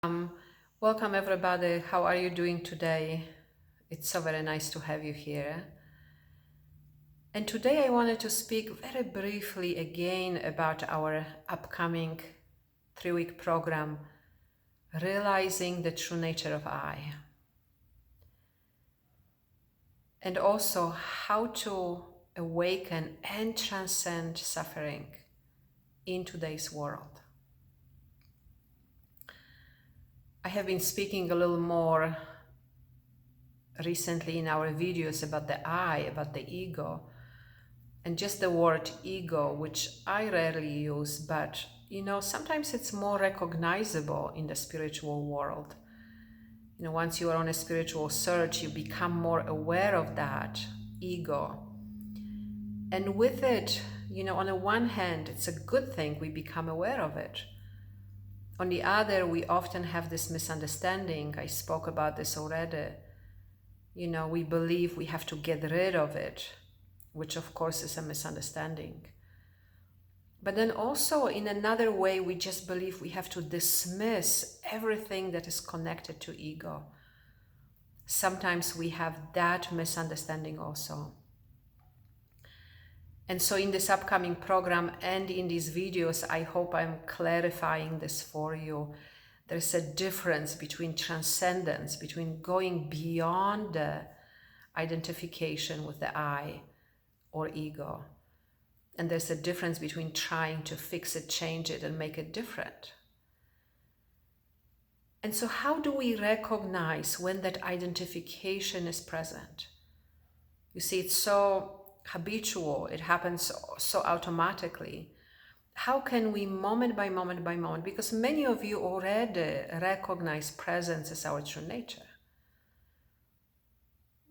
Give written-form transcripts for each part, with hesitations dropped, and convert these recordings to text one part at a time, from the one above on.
Um, Welcome everybody. How are you doing today? It's so very nice to have you here. And today I wanted to speak very briefly again about our upcoming 3-week program, Realizing the True Nature of I. And also how to awaken and transcend suffering in today's world. I have been speaking a little more recently in our videos about the I, about the ego, and just the word ego, which I rarely use, but sometimes it's more recognizable in the spiritual world. Once you are on a spiritual search, you become more aware of that ego. And with it, on the one hand, it's a good thing we become aware of it. On the other, we often have this misunderstanding. I spoke about this already. We believe we have to get rid of it, which of course is a misunderstanding. But then also in another way, we just believe we have to dismiss everything that is connected to ego. Sometimes we have that misunderstanding also. And so in this upcoming program and in these videos, I hope I'm clarifying this for you. There's a difference between transcendence, between going beyond the identification with the I or ego. And there's a difference between trying to fix it, change it, and make it different. And so how do we recognize when that identification is present? You see, it's so habitual, it happens so automatically. How can we moment by moment by moment, because many of you already recognize presence as our true nature.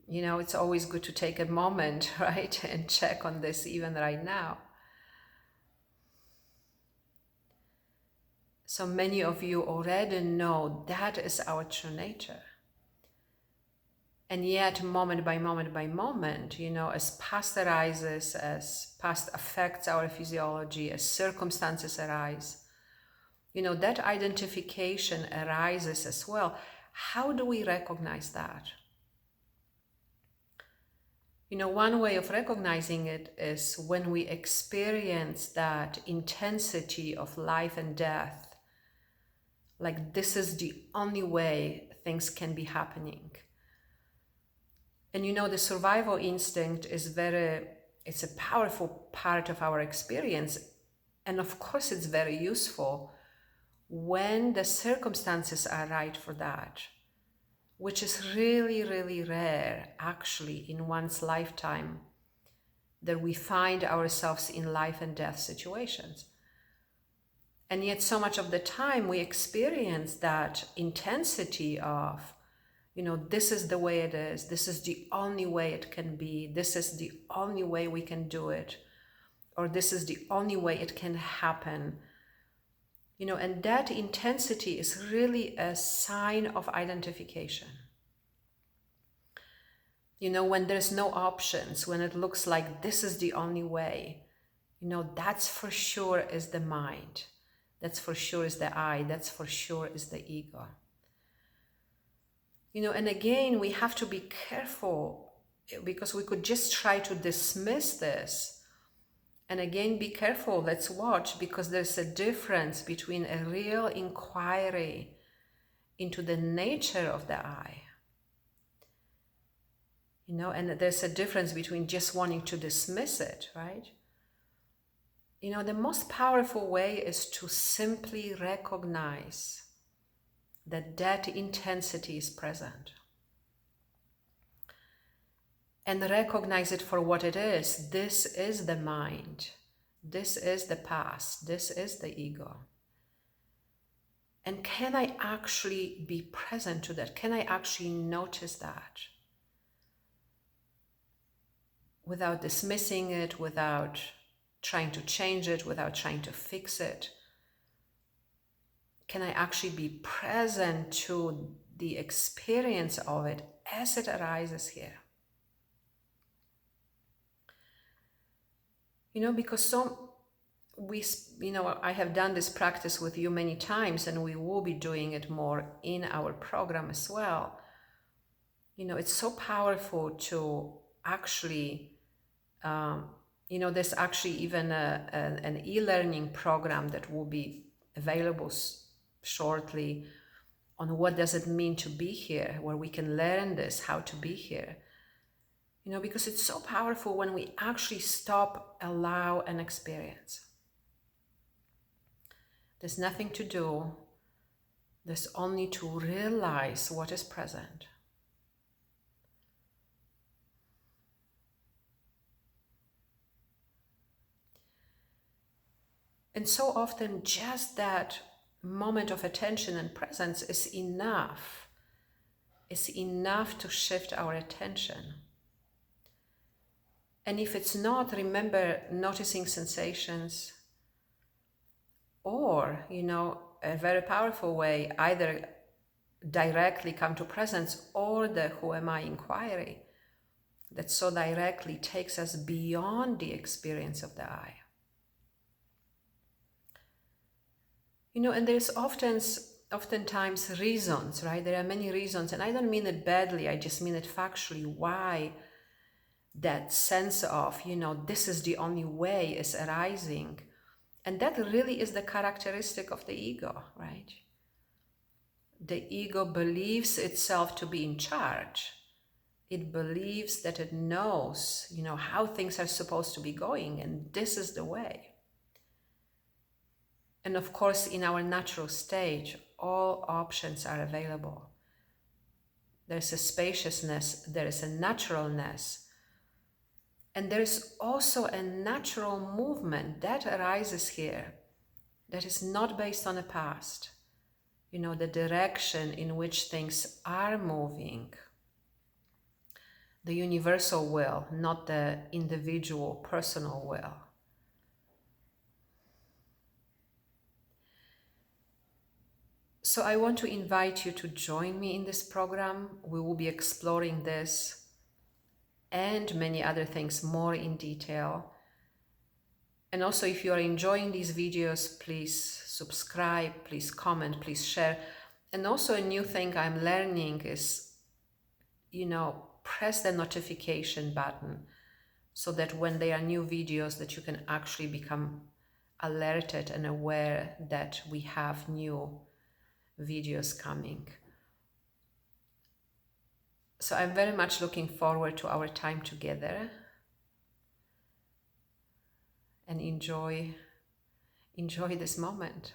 It's always good to take a moment, right, and check on this even right now. So many of you already know that is our true nature. And yet, moment by moment by moment, as past arises, as past affects our physiology, as circumstances arise, that identification arises as well. How do we recognize that? One way of recognizing it is when we experience that intensity of life and death, like this is the only way things can be happening. And the survival instinct is it's a powerful part of our experience. And of course, it's very useful when the circumstances are right for that, which is really, really rare, actually, in one's lifetime, that we find ourselves in life and death situations. And yet so much of the time we experience that intensity of, this is the way it is, this is the only way it can be, this is the only way we can do it, or this is the only way it can happen. And that intensity is really a sign of identification. When there's no options, when it looks like this is the only way, that's for sure is the mind. That's for sure is the I. That's for sure is the ego. And again, we have to be careful, because we could just try to dismiss this. And again, be careful, let's watch, because there's a difference between a real inquiry into the nature of the I. And there's a difference between just wanting to dismiss it, right? The most powerful way is to simply recognize that intensity is present. And recognize it for what it is. This is the mind. This is the past. This is the ego. And can I actually be present to that? Can I actually notice that? Without dismissing it, without trying to change it, without trying to fix it. Can I actually be present to the experience of it as it arises here? Because I have done this practice with you many times, and we will be doing it more in our program as well. It's so powerful to actually, there's actually even an e-learning program that will be available shortly on what does it mean to be here, where we can learn this, how to be here. Because it's so powerful when we actually stop, allow, and experience. There's nothing to do. There's only to realize what is present. And so often just that moment of attention and presence is enough. It's enough to shift our attention. And if it's not, remember noticing sensations, or, a very powerful way, either directly come to presence or the who am I inquiry that so directly takes us beyond the experience of the I. And there's oftentimes reasons, right? There are many reasons, and I don't mean it badly, I just mean it factually, why that sense of, this is the only way is arising. And that really is the characteristic of the ego, right? The ego believes itself to be in charge. It believes that it knows, how things are supposed to be going, and this is the way. And of course, in our natural stage, all options are available. There's a spaciousness, there is a naturalness, and there's also a natural movement that arises here that is not based on the past. The direction in which things are moving. The universal will, not the individual personal will. So I want to invite you to join me in this program. We will be exploring this and many other things more in detail. And also, if you are enjoying these videos, please subscribe, please comment, please share. And also a new thing I'm learning is, press the notification button so that when there are new videos that you can actually become alerted and aware that we have new videos coming. So I'm very much looking forward to our time together, and enjoy this moment.